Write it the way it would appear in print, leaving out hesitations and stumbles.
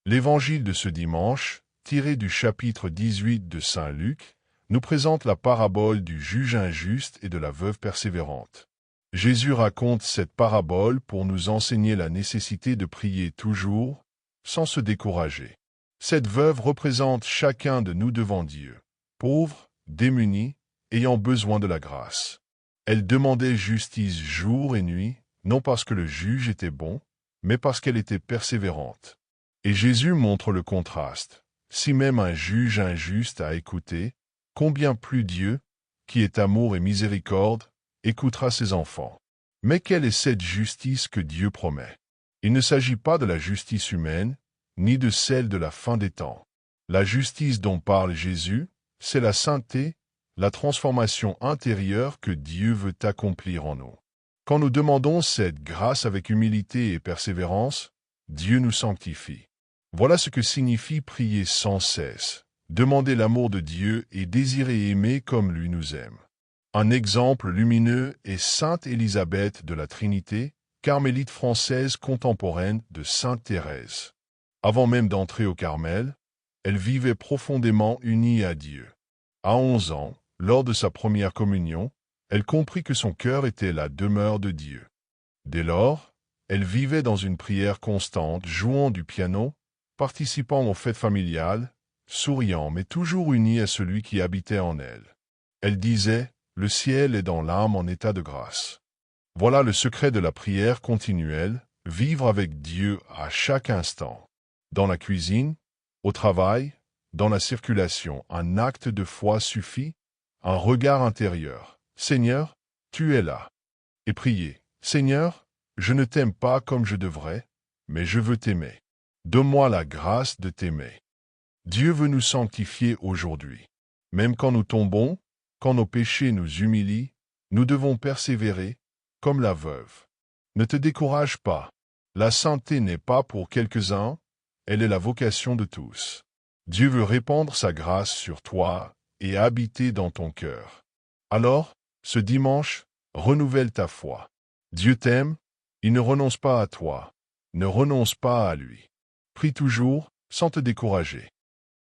L'évangile de ce dimanche, tiré du chapitre 18 de Saint Luc, nous présente la parabole du juge injuste et de la veuve persévérante. Jésus raconte cette parabole pour nous enseigner la nécessité de prier toujours, sans se décourager. Cette veuve représente chacun de nous devant Dieu, pauvres, démunis, ayant besoin de la grâce. Elle demandait justice jour et nuit, non parce que le juge était bon, mais parce qu'elle était persévérante. Et Jésus montre le contraste. Si même un juge injuste a écouté, combien plus Dieu, qui est amour et miséricorde, écoutera ses enfants. Mais quelle est cette justice que Dieu promet? Il ne s'agit pas de la justice humaine, ni de celle de la fin des temps. La justice dont parle Jésus, c'est la sainteté, la transformation intérieure que Dieu veut accomplir en nous. Quand nous demandons cette grâce avec humilité et persévérance, Dieu nous sanctifie. Voilà ce que signifie prier sans cesse, demander l'amour de Dieu et désirer aimer comme lui nous aime. Un exemple lumineux est Sainte Élisabeth de la Trinité, carmélite française contemporaine de Sainte Thérèse. Avant même d'entrer au Carmel, elle vivait profondément unie à Dieu. À 11 ans, lors de sa première communion, elle comprit que son cœur était la demeure de Dieu. Dès lors, elle vivait dans une prière constante, jouant du piano, participant aux fêtes familiales, souriant mais toujours unie à celui qui habitait en elle. Elle disait, « Le ciel est dans l'âme en état de grâce ». Voilà le secret de la prière continuelle, vivre avec Dieu à chaque instant. Dans la cuisine, au travail, dans la circulation, un acte de foi suffit, un regard intérieur. « Seigneur, tu es là ». Et prier, « Seigneur, je ne t'aime pas comme je devrais, mais je veux t'aimer. Donne-moi la grâce de t'aimer. » Dieu veut nous sanctifier aujourd'hui. Même quand nous tombons, quand nos péchés nous humilient, nous devons persévérer, comme la veuve. Ne te décourage pas. La sainteté n'est pas pour quelques-uns, elle est la vocation de tous. Dieu veut répandre sa grâce sur toi et habiter dans ton cœur. Alors, ce dimanche, renouvelle ta foi. Dieu t'aime, il ne renonce pas à toi. Ne renonce pas à lui. Prie toujours, sans te décourager.